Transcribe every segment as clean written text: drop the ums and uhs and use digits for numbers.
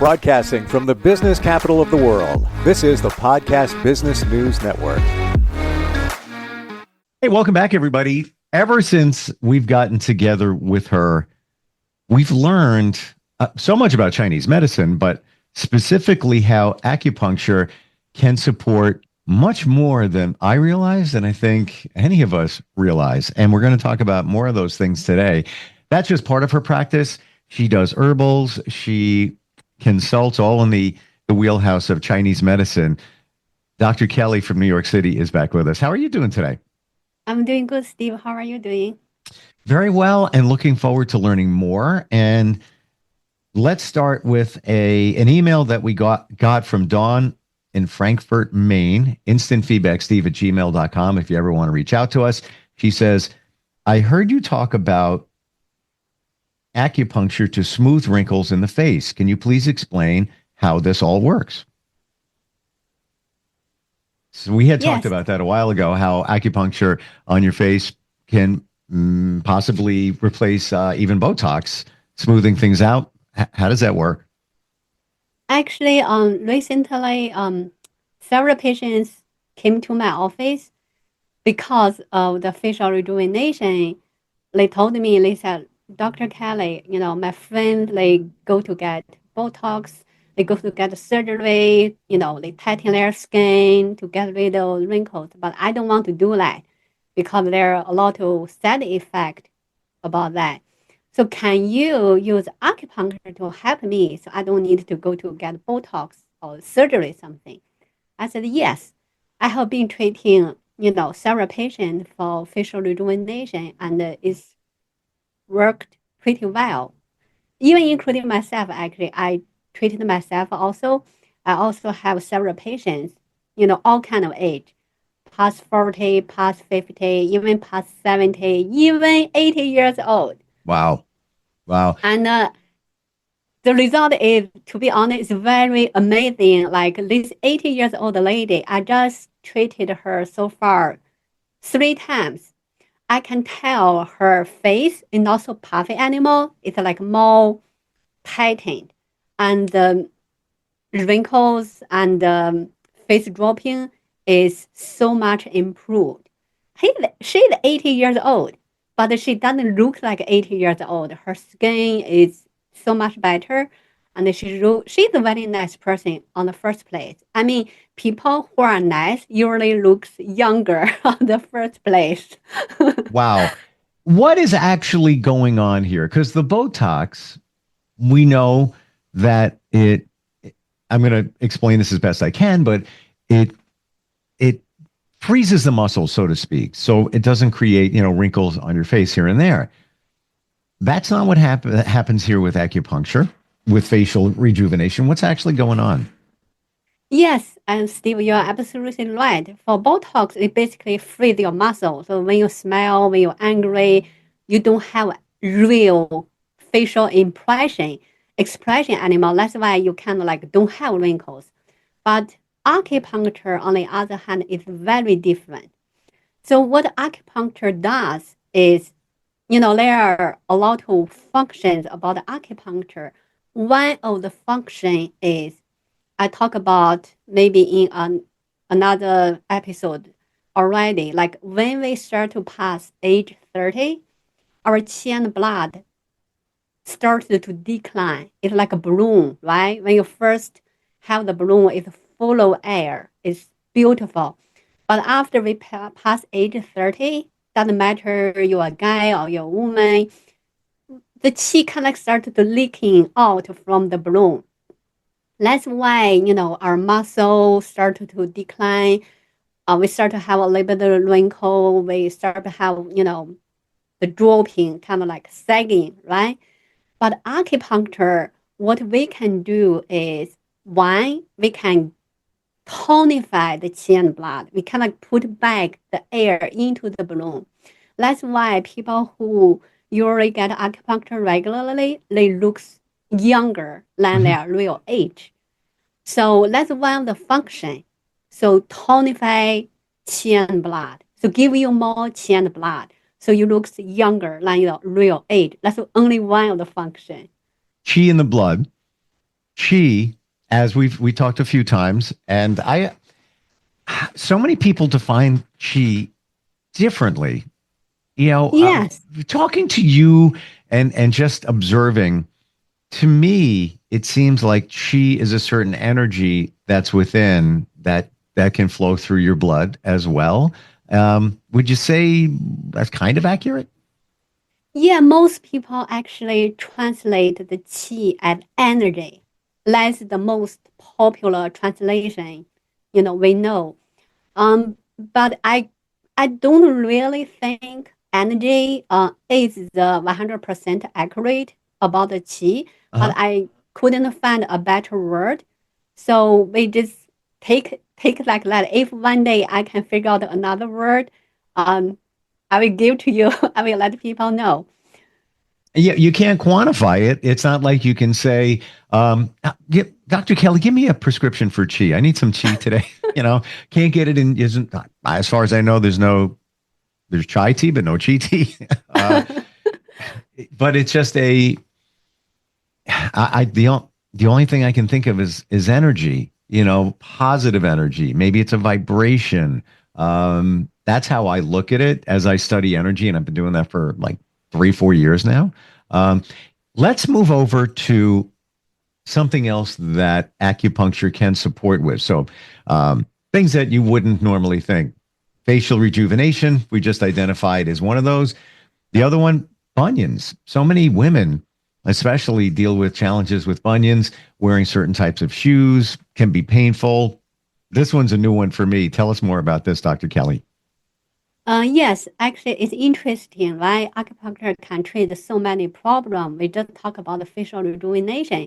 Broadcasting from the business capital of the world, this is the Podcast Business News Network. Hey, welcome back, everybody. Ever since we've gotten together with her, we've learned so much about Chinese medicine, but specifically how acupuncture can support much more than I realized, and I think any of us realize. And we're going to talk about more of those things today. That's just part of her practice. She does herbals. She consults all in the wheelhouse of Chinese medicine. Dr. Kelly from New York City is back with us. How are you doing today? I'm doing good, Steve. How are you doing? Very well, and looking forward to learning more. And let's start with an email that we got from Dawn in Frankfurt, Maine. Instant feedback, steve@gmail.com if you ever want to reach out to us. She says, I heard you talk about acupuncture to smooth wrinkles in the face. Can you please explain how this all works? So we had talked about that a while ago, how acupuncture on your face can possibly replace even Botox, smoothing things out. How does that work? Actually, recently, several patients came to my office because of the facial rejuvenation. They told me, they said, Dr. Kelly, my friend, they go to get Botox, they go to get surgery, they tighten their skin to get rid of wrinkles. But I don't want to do that because there are a lot of side effects about that. So can you use acupuncture to help me so I don't need to go to get Botox or surgery something? I said, yes. I have been treating, several patients for facial rejuvenation, and it's worked pretty well. Even including myself, actually, I treated myself also. I also have several patients, all kind of age, past 40, past 50, even past 70, even 80 years old. Wow. And the result is, to be honest, very amazing. Like this 80 years old lady, I just treated her so far 3 times. I can tell her face is not so puffy anymore. It's like more tightened. And the wrinkles and face dropping is so much improved. She's 80 years old, but she doesn't look like 80 years old. Her skin is so much better. And she's a very nice person on the first place. I mean, people who are nice usually looks younger on the first place. Wow. What is actually going on here? Because the Botox, we know that I'm going to explain this as best I can, but it freezes the muscles, so to speak. So it doesn't create, wrinkles on your face here and there. That's not what happens here with acupuncture, with facial rejuvenation. What's actually going on? Yes, and Steve, you're absolutely right. For Botox, it basically frees your muscle. So when you smile, when you're angry, you don't have real facial expression anymore. That's why you kind of don't have wrinkles. But acupuncture, on the other hand, is very different. So what acupuncture does is, there are a lot of functions about acupuncture. One of the functions is, I talk about maybe in another episode already, like when we start to pass age 30, our qi blood starts to decline. It's like a balloon, right? When you first have the balloon, it's full of air. It's beautiful. But after we pass age 30, doesn't matter you're a guy or you're a woman, the qi kind of started to leaking out from the balloon. That's why, our muscles start to decline. We start to have a little bit of wrinkle. We start to have, the drooping, kind of like sagging, right? But acupuncture, what we can do is, one, we can tonify the qi blood. We kind of put back the air into the balloon. That's why people who usually get acupuncture regularly, they look younger than their real age. So that's one of the functions. So tonify qi blood. So give you more qi blood. So you look younger than your real age. That's only one of the functions. Qi in the blood Chi, as we talked a few times, and so many people define chi differently. Yes. Talking to you and just observing, to me, it seems like chi is a certain energy that's within that can flow through your blood as well. Would you say that's kind of accurate? Yeah, most people actually translate the qi as energy. That's the most popular translation, we know. But I don't really think energy is the 100% accurate about the qi, but Uh-huh. I couldn't find a better word. So we just take like that. If one day I can figure out another word, um, I will give to you. I will let people know. Yeah, you can't quantify it. It's not like you can say, Dr. Kelly, give me a prescription for chi. I need some chi today. Can't get it in. Isn't as far as I know, there's chai tea, but no chi tea. But it's just the only thing I can think of is energy. Positive energy. Maybe it's a vibration. That's how I look at it as I study energy, and I've been doing that for like 3-4 years now. Um, let's move over to something else that acupuncture can support with. So, things that you wouldn't normally think. Facial rejuvenation, we just identified as one of those. The other one, bunions. So many women, especially, deal with challenges with bunions. Wearing certain types of shoes can be painful. This one's a new one for me. Tell us more about this, Dr. Kelly. Yes, actually, it's interesting, right? Acupuncture can treat so many problems. We just talk about the facial rejuvenation.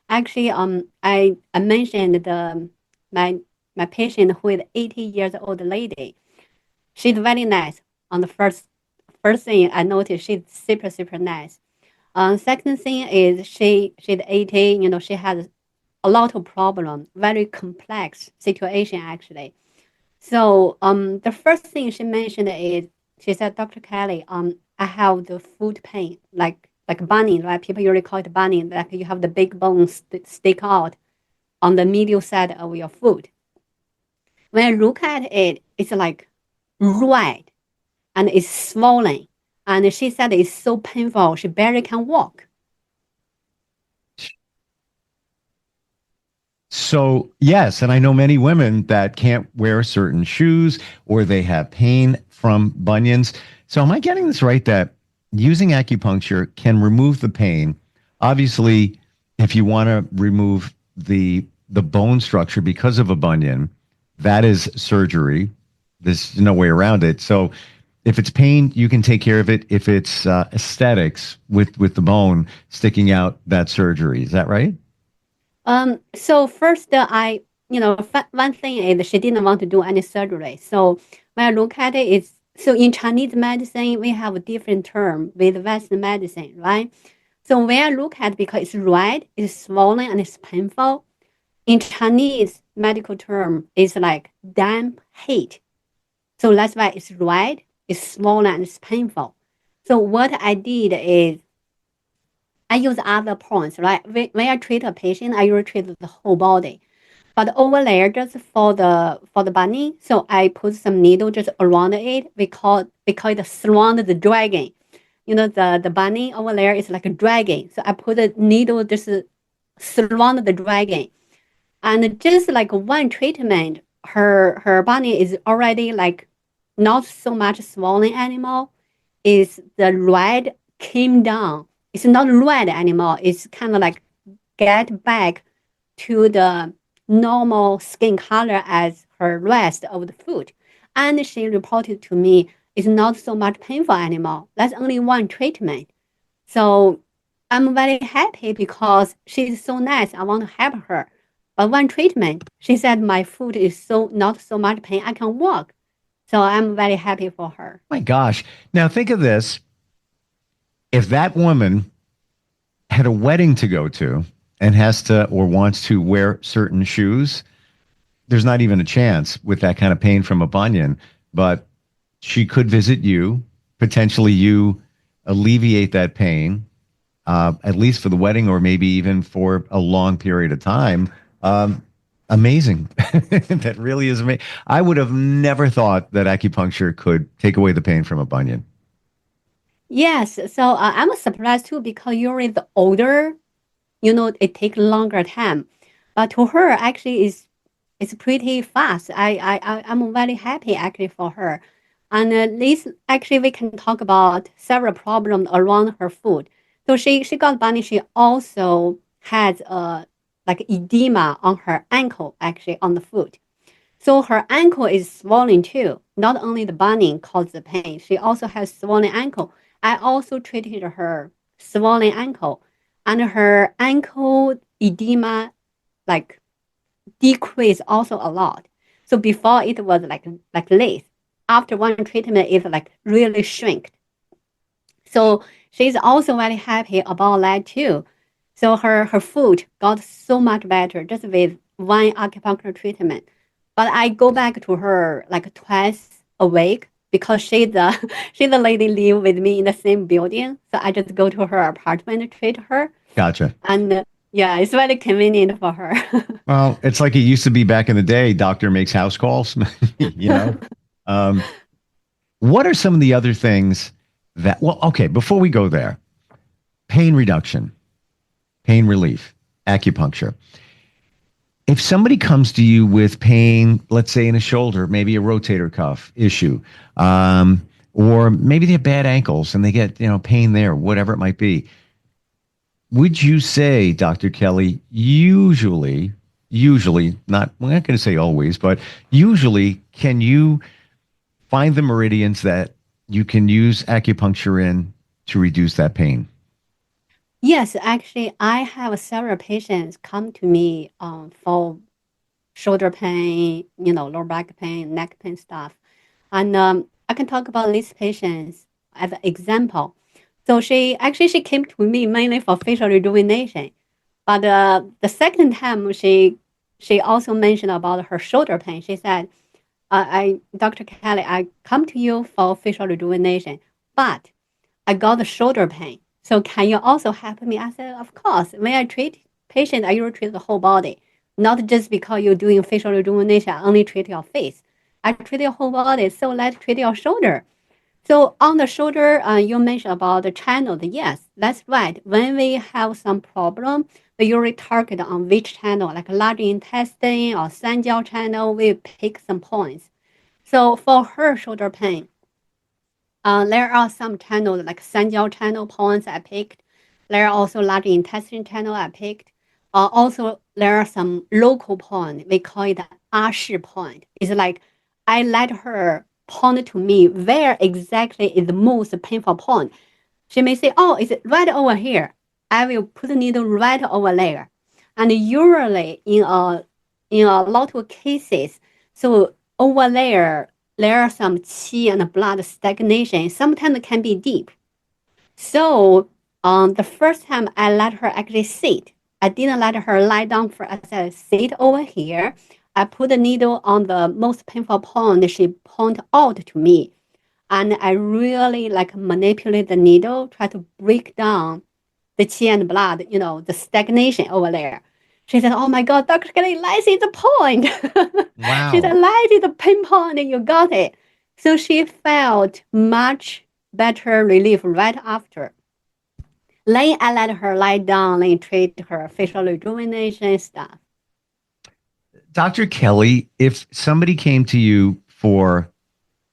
Actually, I mentioned my patient who is 80 years old lady. She's very nice. On the first thing I noticed, she's super nice. Second thing is she's 80. She has a lot of problem, very complex situation actually. So the first thing she mentioned is she said, Dr. Kelly, I have the foot pain, like bunny, right? People usually call it bunny, like you have the big bones stick out on the medial side of your foot. When I look at it, it's like red and it's swollen. And she said it's so painful, she barely can walk. So, yes, and I know many women that can't wear certain shoes or they have pain from bunions. So, am I getting this right that using acupuncture can remove the pain? Obviously, if you want to remove the bone structure because of a bunion, that is surgery. There's no way around it. So, if it's pain, you can take care of it. If it's aesthetics with the bone sticking out, that's surgery. Is that right? So first, one thing is she didn't want to do any surgery. So when I look at it, it's so in Chinese medicine we have a different term with Western medicine, right? So when I look at it, because it's red, it's swollen and it's painful. In Chinese medical term, it's like damp heat. So that's why it's red, it's swollen and it's painful. So what I did is I use other points, right? When I treat a patient, I usually treat the whole body. But over there, just for the bunny, so I put some needle just around it. We call it surround the dragon. The bunny over there is like a dragon. So I put a needle just surround the dragon. And just like one treatment, her bunny is already like not so much swollen anymore. Is the red came down. It's not red anymore. It's kind of like get back to the normal skin color as her rest of the foot. And she reported to me it's not so much painful anymore. That's only one treatment. So I'm very happy because she's so nice. I want to help her. But one treatment, she said my foot is so not so much pain. I can walk. So I'm very happy for her. My gosh. Now think of this. If that woman had a wedding to go to and has to or wants to wear certain shoes, there's not even a chance with that kind of pain from a bunion. But she could visit you, potentially you alleviate that pain. at least for the wedding or maybe even for a long period of time. Amazing. That really is amazing. I would have never thought that acupuncture could take away the pain from a bunion. Yes, so I'm surprised too because usually the older, it takes longer time. But to her, actually, it's pretty fast. I'm very happy actually for her. And this actually we can talk about several problems around her foot. So she got bunny. She also has like edema on her ankle, actually on the foot. So her ankle is swollen too. Not only the bunny caused the pain, she also has swollen ankle. I also treated her swollen ankle, and her ankle edema like decreased also a lot. So before it was like this. After one treatment, it like really shrinked. So she's also very happy about that too. So her foot got so much better just with one acupuncture treatment. But I go back to her like twice a week because she's the she's the lady live with me in the same building. So I just go to her apartment to treat her. Gotcha. And yeah, it's very convenient for her. Well, it's like it used to be back in the day. Doctor makes house calls, you know. Um, what are some of the other things that, well, okay, before we go there, pain reduction, pain relief, acupuncture. If somebody comes to you with pain, let's say in a shoulder, maybe a rotator cuff issue, or maybe they have bad ankles and they get, pain there, whatever it might be. Would you say, Dr. Kelly, usually, not, we're not going to say always, but usually, can you find the meridians that you can use acupuncture in to reduce that pain? Yes, actually, I have several patients come to me for shoulder pain, lower back pain, neck pain stuff. And I can talk about these patients as an example. So she came to me mainly for facial rejuvenation. But the second time she also mentioned about her shoulder pain. She said, Dr. Kelly, I come to you for facial rejuvenation, but I got the shoulder pain. So can you also help me? I said, of course. When I treat patients, I usually treat the whole body, not just because you're doing facial rejuvenation, I only treat your face. I treat your whole body, so let's treat your shoulder. So on the shoulder, you mentioned about the channel. Yes, that's right. When we have some problem, we usually target on which channel, like large intestine or Sanjiao channel, we pick some points. So for her shoulder pain, there are some channels like Sanjiao channel points I picked. There are also large intestine channel I picked. Also, there are some local point. We call it Ashi point. It's like I let her point to me where exactly is the most painful point. She may say, "Oh, it's right over here." I will put the needle right over there. And usually, in a lot of cases, so over there are some qi and blood stagnation. Sometimes it can be deep. So the first time I let her actually sit, I didn't let her lie down for. I said, sit over here. I put the needle on the most painful point. She pointed out to me. And I really like manipulate the needle, try to break down the qi and blood, the stagnation over there. She said, "Oh my God, Dr. Kelly, light is the point." She said, Wow. "Light is the pinpoint, and you got it." So she felt much better relief right after. Then I let her lie down and treat her facial rejuvenation stuff. Dr. Kelly, if somebody came to you for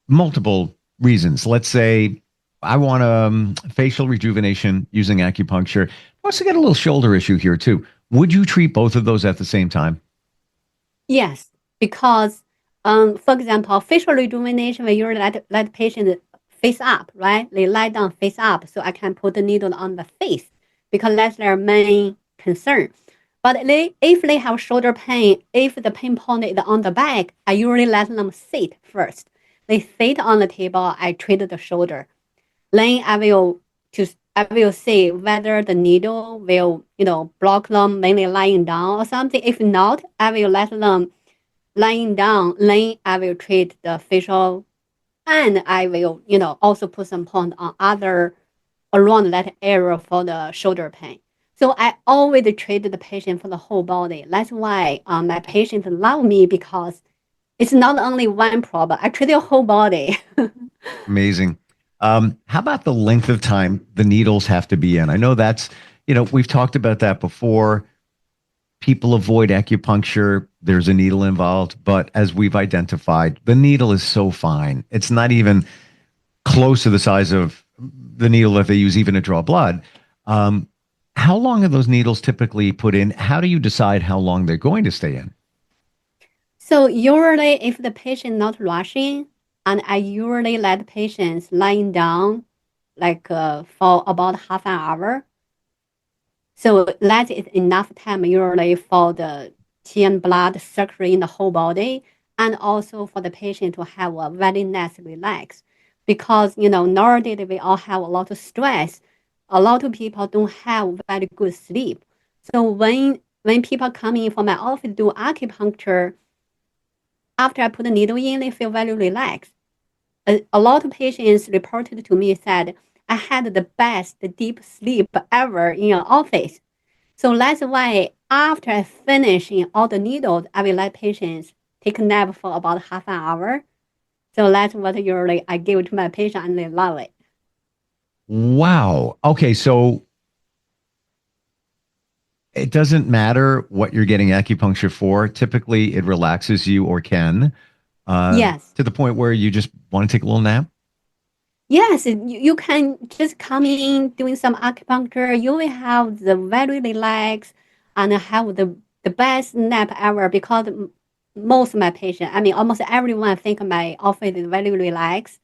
multiple reasons, let's say I want facial rejuvenation using acupuncture. I also got a little shoulder issue here too. Would you treat both of those at the same time? Yes, because for example, facial rejuvenation, when you let patient face up, right? They lie down face up, so I can put the needle on the face because that's their main concern. But if they have shoulder pain, if the pain point is on the back, I usually let them sit first. They sit on the table, I treat the shoulder. Then I will see whether the needle will, block them when they're lying down or something. If not, I will let them lying down. Then I will treat the facial, and I will, also put some point on other around that area for the shoulder pain. So I always treat the patient for the whole body. That's why my patients love me, because it's not only one problem. I treat your whole body. Amazing. How about the length of time the needles have to be in? I know that's, we've talked about that before. People avoid acupuncture. There's a needle involved, but as we've identified, the needle is so fine. It's not even close to the size of the needle that they use even to draw blood. How long are those needles typically put in? How do you decide how long they're going to stay in? So usually if the patient not rushing, and I usually let patients lying down for about half an hour. So that is enough time usually for the qi and blood circulate in the whole body, and also for the patient to have a very nice relax. Because, nowadays we all have a lot of stress. A lot of people don't have very good sleep. So when people come in for my office do acupuncture, after I put the needle in, they feel very relaxed. A lot of patients reported to me said, I had the best deep sleep ever in your office. So that's why after I finish in all the needles, I will let patients take a nap for about half an hour. So that's what usually I give to my patient, and they love it. Wow. Okay, so it doesn't matter what you're getting acupuncture for. Typically, it relaxes you or can Yes. to the point where you just want to take a little nap. Yes, you can just come in doing some acupuncture. You will have the very relaxed and have the best nap ever, because most of my patients, I mean, almost everyone think my office is very relaxed,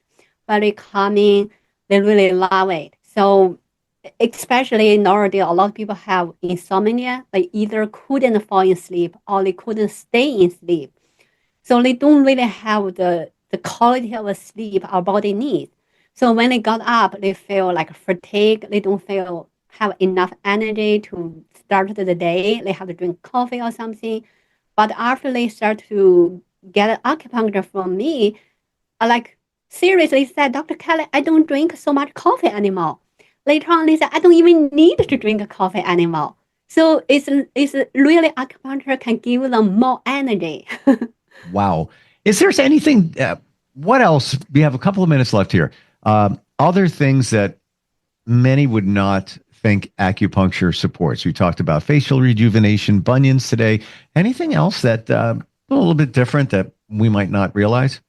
very calming. They really love it. So especially nowadays, a lot of people have insomnia. They either couldn't fall asleep or they couldn't stay in sleep. So they don't really have the quality of sleep our body needs. So when they got up, they feel like fatigue. They don't feel have enough energy to start the day. They have to drink coffee or something. But after they start to get acupuncture from me, I seriously said, Dr. Kelly, I don't drink so much coffee anymore. Later on, they said, I don't even need to drink coffee anymore. So it's really acupuncture can give them more energy. Wow. Is there anything, what else? We have a couple of minutes left here. Other things that many would not think acupuncture supports. We talked about facial rejuvenation, bunions today. Anything else that a little bit different that we might not realize?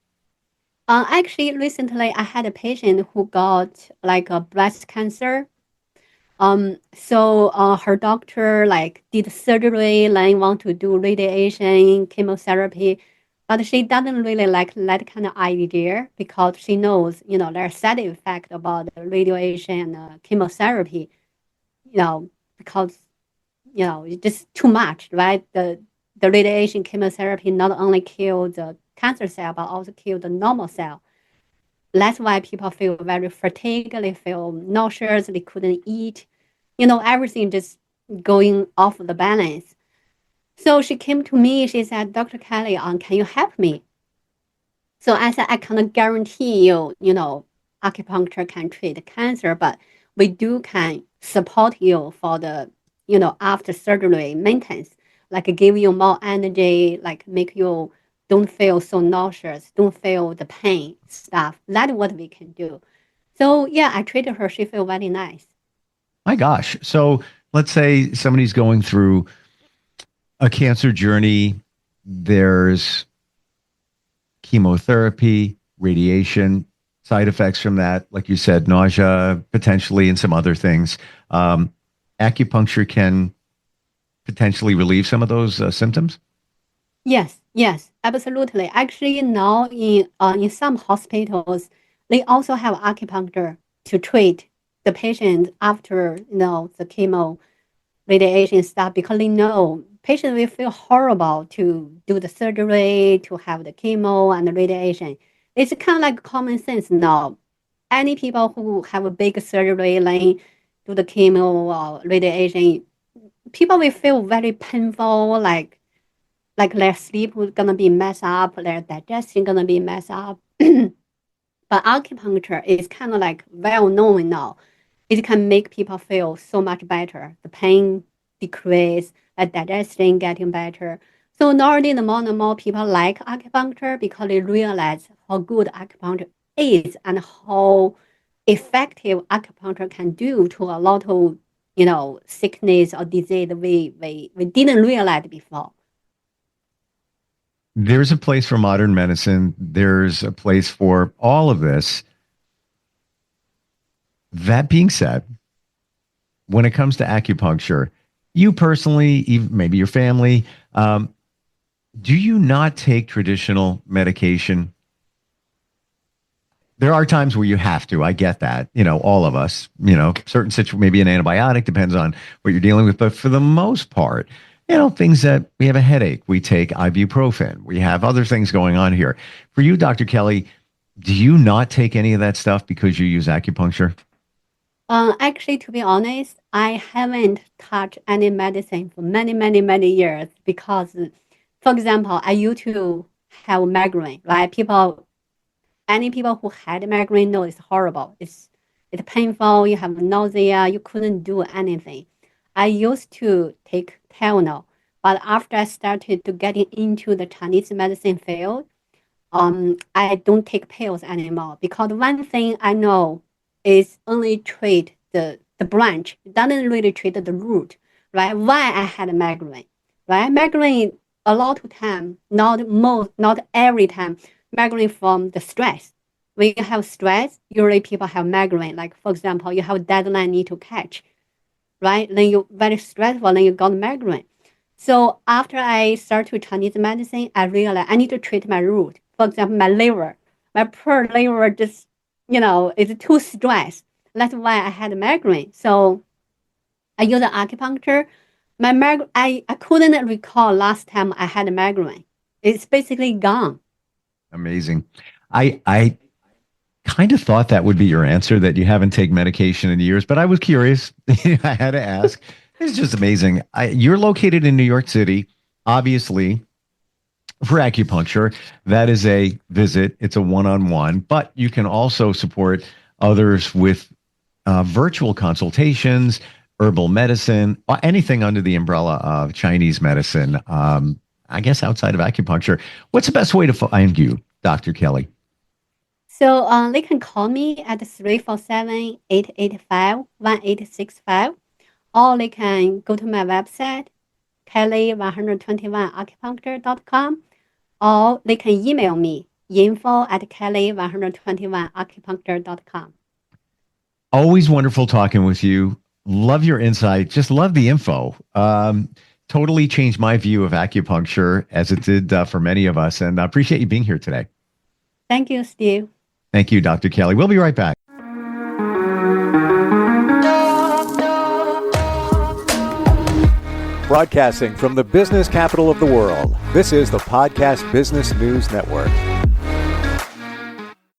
Actually, recently I had a patient who got a breast cancer. So her doctor did surgery, then want to do radiation, chemotherapy, but she doesn't really like that kind of idea, because she knows, there are side effects about the radiation and chemotherapy, because, it's just too much, right? The radiation chemotherapy not only kill the cancer cell, but also kill the normal cell. That's why people feel very fatigued. They feel nauseous. They couldn't eat. Everything just going off the balance. So she came to me. She said, Dr. Kelly, can you help me? So I said, I cannot guarantee you, acupuncture can treat cancer, but we can support you for the, after surgery maintenance, give you more energy, make you don't feel so nauseous, don't feel the pain stuff. That's what we can do. So yeah, I treated her. She feel very nice. My gosh. So let's say somebody's going through a cancer journey. There's chemotherapy, radiation, side effects from that, like you said, nausea, potentially, and some other things. Acupuncture can potentially relieve some of those symptoms. Yes, absolutely. Actually, now in some hospitals, they also have acupuncture to treat the patient after the chemo radiation stuff, because they know patients will feel horrible to do the surgery, to have the chemo and the radiation. It's kind of like common sense now. Any people who have a big surgery, like do the chemo or radiation, people will feel very painful, like their sleep was gonna be messed up, their digestion gonna be messed up. But acupuncture is kind of well known now. it can make people feel so much better. The pain decrease, the digestion getting better. So nowadays, the more and more people like acupuncture because they realize how good acupuncture is and how effective acupuncture can do to a lot of, sickness or disease we didn't realize before. There's a place for modern medicine. There's a place for all of this. That being said, when it comes to acupuncture, you personally, even maybe your family, do you not take traditional medication? There are times where you have to. I get that. All of us, certain situations, maybe an antibiotic, depends on what you're dealing with. But for the most part, things that we have a headache, we take ibuprofen. We have other things going on here. For you, Dr. Kelly, do you not take any of that stuff because you use acupuncture? Actually, to be honest, I haven't touched any medicine for many, many, many years because, for example, I used to have migraine, right? Any people who had migraine know it's horrible. It's painful. You have nausea. You couldn't do anything. I used to take Tylenol, but after I started to getting into the Chinese medicine field, I don't take pills anymore because one thing I know is only treat the branch. It doesn't really treat the root, right? Why I had a migraine, right? Migraine a lot of time, not every time. Migraine from the stress. When you have stress, usually people have migraine. Like, for example, you have a deadline need to catch, right? Then you're very stressful, then you got migraine. So after I started Chinese medicine, I realized I need to treat my root. For example, my liver. My poor liver just, is too stressed. That's why I had migraine. So I use acupuncture. I couldn't recall last time I had a migraine. It's basically gone. Amazing. I kind of thought that would be your answer, that you haven't taken medication in years, but I was curious. I had to ask. It's just amazing. You're located in New York City, obviously, for acupuncture. That is a visit. It's a one-on-one, but you can also support others with virtual consultations, herbal medicine, anything under the umbrella of Chinese medicine. I guess outside of acupuncture. What's the best way to find you, Dr. Kelly? So they can call me at 347-885-1865, or they can go to my website, kelly121acupuncture.com, or they can email me, info@kelly121acupuncture.com. Always wonderful talking with you. Love your insight. Just love the info. Totally changed my view of acupuncture, as it did for many of us. And I appreciate you being here today. Thank you, Steve. Thank you, Dr. Kelly. We'll be right back. Broadcasting from the business capital of the world, this is the Podcast Business News Network.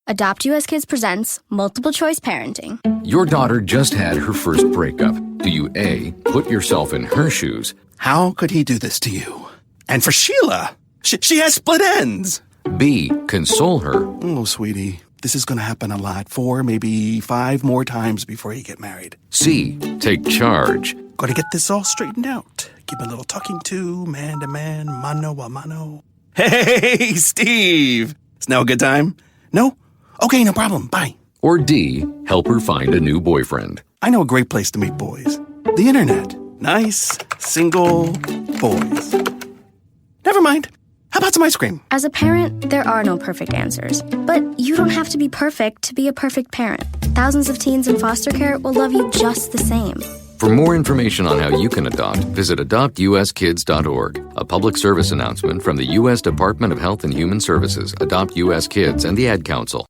Adopt US Kids presents Multiple Choice Parenting. Your daughter just had her first breakup. Do you A, put yourself in her shoes? How could he do this to you? And for Sheila, she has split ends. B, console her? Oh, sweetie, this is going to happen a lot. 4, maybe 5 more times before you get married. C, take charge? Got to get this all straightened out. Give a little talking to, man to man, mano a mano. Hey, Steve! Is now a good time? No? Okay, no problem. Bye. Or D, help her find a new boyfriend? I know a great place to meet boys. The internet. Nice, single boys. Never mind. How about some ice cream? As a parent, there are no perfect answers. But you don't have to be perfect to be a perfect parent. Thousands of teens in foster care will love you just the same. For more information on how you can adopt, visit adoptuskids.org. A public service announcement from the U.S. Department of Health and Human Services, Adopt U.S. Kids, and the Ad Council.